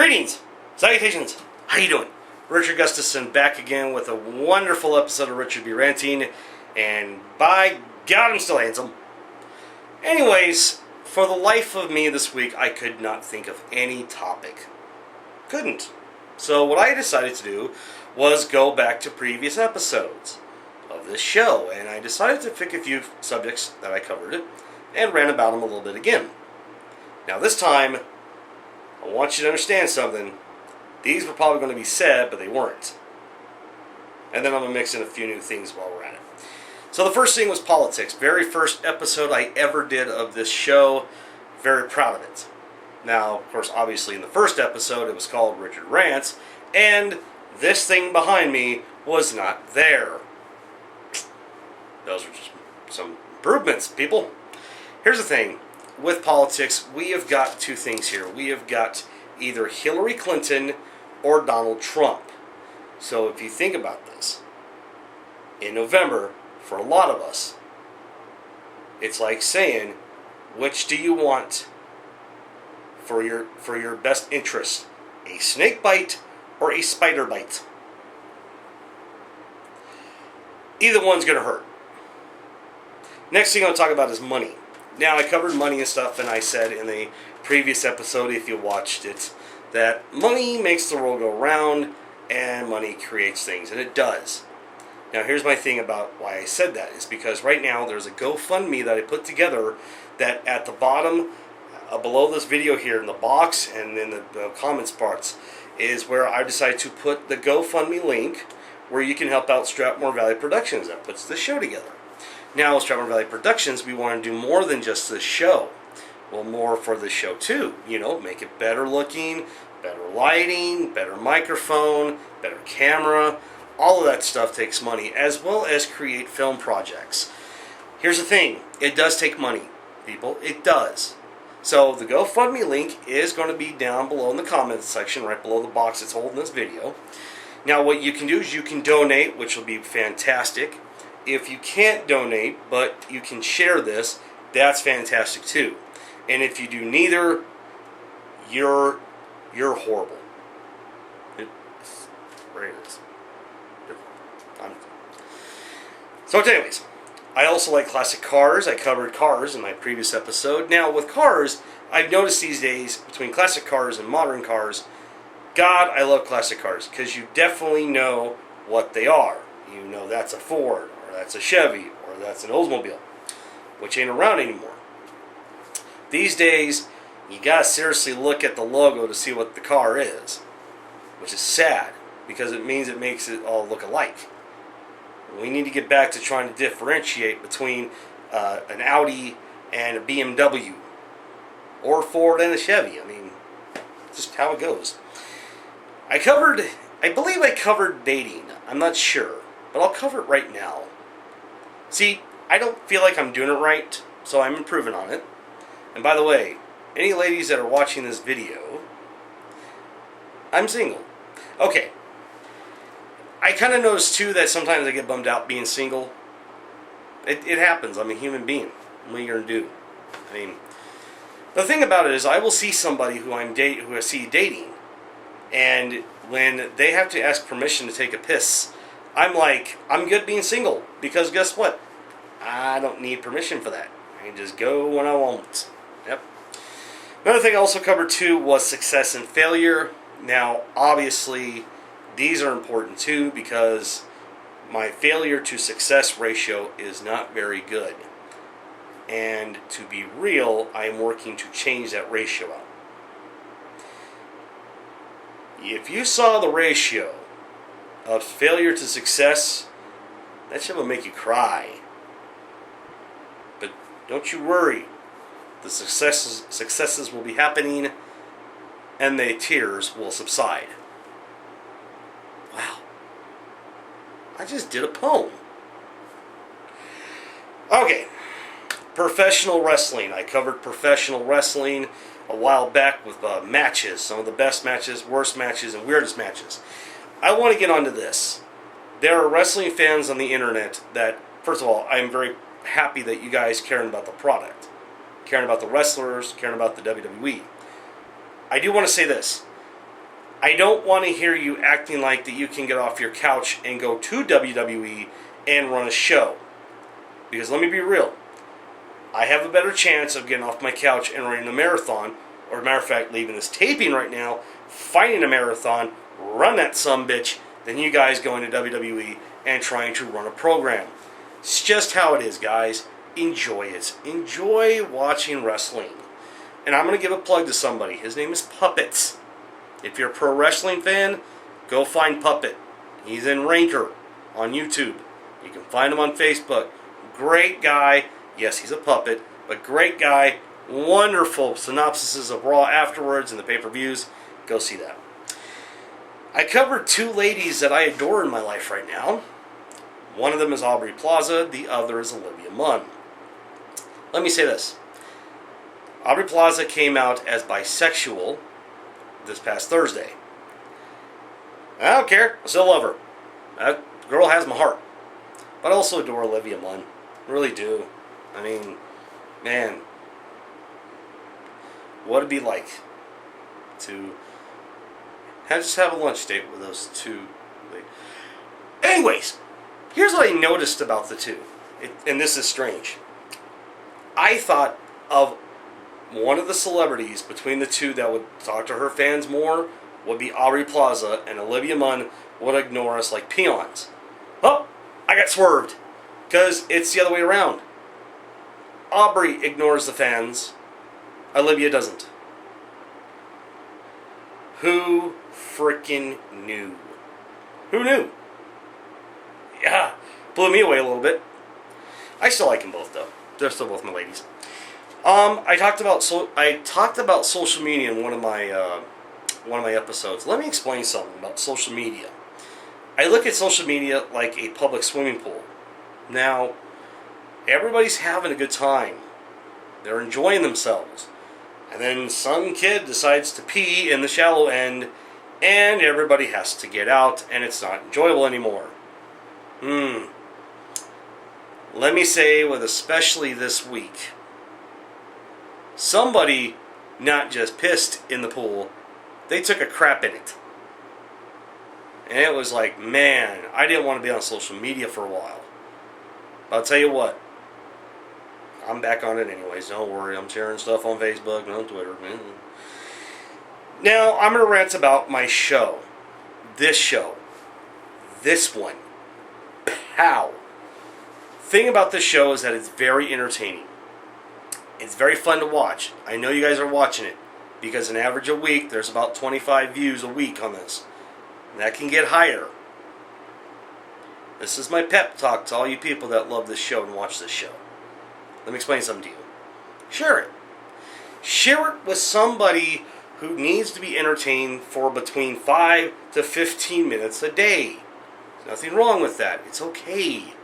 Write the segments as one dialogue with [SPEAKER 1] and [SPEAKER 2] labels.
[SPEAKER 1] Greetings, salutations, how you doing? Richard Gustafson back again with a wonderful episode of Richard B. Ranting, and by God, I'm still handsome. Anyways, for the life of me this week, I could not think of any topic. Couldn't. So what I decided to do was go back to previous episodes of this show, and I decided to pick a few subjects that I covered and rant about them a little bit again. Now this time, I want you to understand something. These were probably going to be said, but they weren't. And then I'm going to mix in a few new things while we're at it. So the first thing was politics. Very first episode I ever did of this show. Very proud of it. Now, of course, obviously in the first episode it was called Richard Rants, and this thing behind me was not there. Those are just some improvements, people. Here's the thing. With politics, we have got two things here. We have got either Hillary Clinton or Donald Trump. So if you think about this, in November, for a lot of us, it's like saying, which do you want for your best interest? A snake bite or a spider bite? Either one's going to hurt. Next thing I'll talk about is money. Now, I covered money and stuff, and I said in the previous episode, if you watched it, that money makes the world go round, and money creates things, and it does. Now, here's my thing about why I said that, is because right now there's a GoFundMe that I put together that at the bottom, below this video here in the box, and in the comments parts, is where I decided to put the GoFundMe link where you can help out Strapmore Valley Productions that puts the show together. Now, with Strapmore Valley Productions, we want to do more than just this show. Well, more for the show too. You know, make it better looking, better lighting, better microphone, better camera. All of that stuff takes money, as well as create film projects. Here's the thing. It does take money, people. It does. So the GoFundMe link is going to be down below in the comments section, right below the box that's holding this video. Now, what you can do is you can donate, which will be fantastic. If you can't donate, but you can share this, that's fantastic too. And if you do neither, you're horrible. Right. So anyways, I also like classic cars. I covered cars in my previous episode. Now with cars, I've noticed these days, between classic cars and modern cars, God, I love classic cars, because you definitely know what they are. You know that's a Ford, or that's a Chevy, or that's an Oldsmobile, which ain't around anymore. These days, you gotta seriously look at the logo to see what the car is, which is sad, because it means it makes it all look alike. We need to get back to trying to differentiate between an Audi and a BMW, or a Ford and a Chevy. I mean, just how it goes. I believe I covered dating. I'm not sure, but I'll cover it right now. See, I don't feel like I'm doing it right, so I'm improving on it. And by the way, any ladies that are watching this video, I'm single. Okay. I kind of notice too that sometimes I get bummed out being single. It happens. I'm a human being. What are you going to do? I mean, the thing about it is I will see somebody who I see dating, and when they have to ask permission to take a piss, I'm like, I'm good being single, because guess what? I don't need permission for that. I can just go when I want. Yep. Another thing I also covered too was success and failure. Now, obviously, these are important too, because my failure to success ratio is not very good. And to be real, I am working to change that ratio out. If you saw the ratio of failure to success, that shit will make you cry. But don't you worry. The successes will be happening, and the tears will subside. Wow. I just did a poem. Okay. Professional wrestling. I covered professional wrestling a while back with matches. Some of the best matches, worst matches, and weirdest matches. I want to get onto this. There are wrestling fans on the internet that, first of all, I'm very happy that you guys caring about the product. Caring about the wrestlers, caring about the WWE. I do want to say this. I don't want to hear you acting like that you can get off your couch and go to WWE and run a show. Because let me be real, I have a better chance of getting off my couch and running a marathon, or as a matter of fact, leaving this taping right now, finding a marathon, run that sumbitch, than you guys going to WWE and trying to run a program. It's just how it is, guys. Enjoy it. Enjoy watching wrestling. And I'm going to give a plug to somebody. His name is Puppets. If you're a pro wrestling fan, go find Puppet. He's in Ranker on YouTube. You can find him on Facebook. Great guy. Yes, he's a puppet, but great guy. Wonderful synopsises of Raw afterwards and the pay-per-views. Go see that. I covered two ladies that I adore in my life right now. One of them is Aubrey Plaza. The other is Olivia Munn. Let me say this. Aubrey Plaza came out as bisexual this past Thursday. I don't care. I still love her. That girl has my heart. But I also adore Olivia Munn. I really do. I mean, man, what it'd be like to just have a lunch date with those two. Anyways, here's what I noticed about the two, and this is strange. I thought of one of the celebrities between the two that would talk to her fans more would be Aubrey Plaza, and Olivia Munn would ignore us like peons. Oh, I got swerved, because it's the other way around. Aubrey ignores the fans. Olivia doesn't. Who freaking knew? Who knew? Yeah, blew me away a little bit. I still like them both, though. They're still both my ladies. I talked about social media in one of my episodes. Let me explain something about social media. I look at social media like a public swimming pool. Now, everybody's having a good time. They're enjoying themselves. And then some kid decides to pee in the shallow end, and everybody has to get out, and it's not enjoyable anymore. Let me say, with especially this week, somebody not just pissed in the pool, they took a crap in it. And it was like, man, I didn't want to be on social media for a while. I'll tell you what, I'm back on it anyways. Don't worry, I'm sharing stuff on Facebook and on Twitter. Now, I'm going to rant about my show. This one. Pow. Thing about this show is that it's very entertaining. It's very fun to watch. I know you guys are watching it, because an average a week, there's about 25 views a week on this. And that can get higher. This is my pep talk to all you people that love this show and watch this show. Let me explain something to you. Share it. Share it with somebody who needs to be entertained for between 5 to 15 minutes a day. There's nothing wrong with that. It's okay.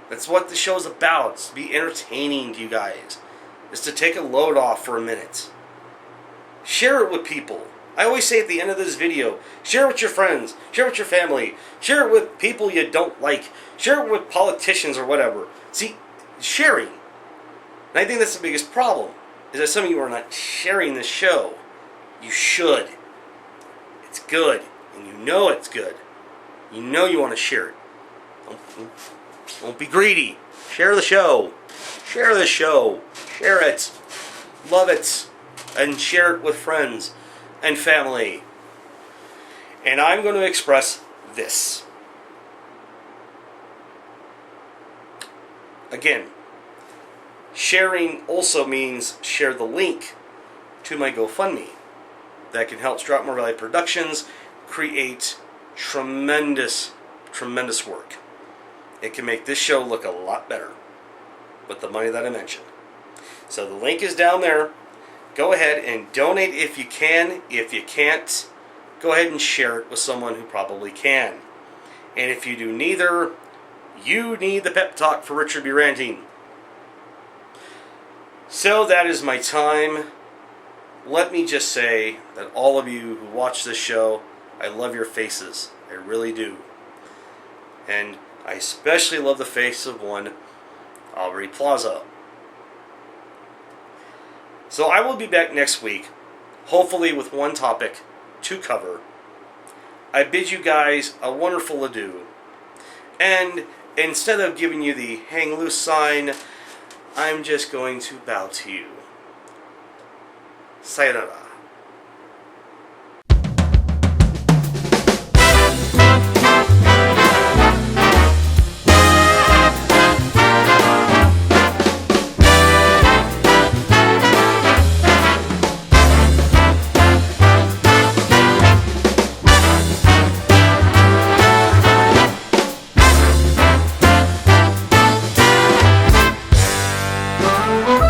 [SPEAKER 1] That's what the show's about. It's to be entertaining to you guys. It's to take a load off for a minute. Share it with people. I always say at the end of this video, share it with your friends, share it with your family, share it with people you don't like, share it with politicians or whatever. See, sharing. And I think that's the biggest problem, is that some of you are not sharing the show. You should. It's good, and you know it's good. You know you want to share it. Don't be greedy. Share the show. Share the show. Share it. Love it. And share it with friends and family. And I'm going to express this. Again, sharing also means share the link to my GoFundMe. That can help Strapmore Valley Productions create tremendous work. It can make this show look a lot better with the money that I mentioned. So the link is down there. Go ahead and donate if you can. If you can't, go ahead and share it with someone who probably can. And if you do neither, you need the pep talk for Richard B. Ranting. So that is my time. Let me just say that all of you who watch this show, I love your faces. I really do. And I especially love the face of one, Aubrey Plaza. So I will be back next week, hopefully with one topic to cover I bid you guys a wonderful adieu. And instead of giving you the hang loose sign, I'm just going to bow to you. Sayonara.
[SPEAKER 2] Thank you.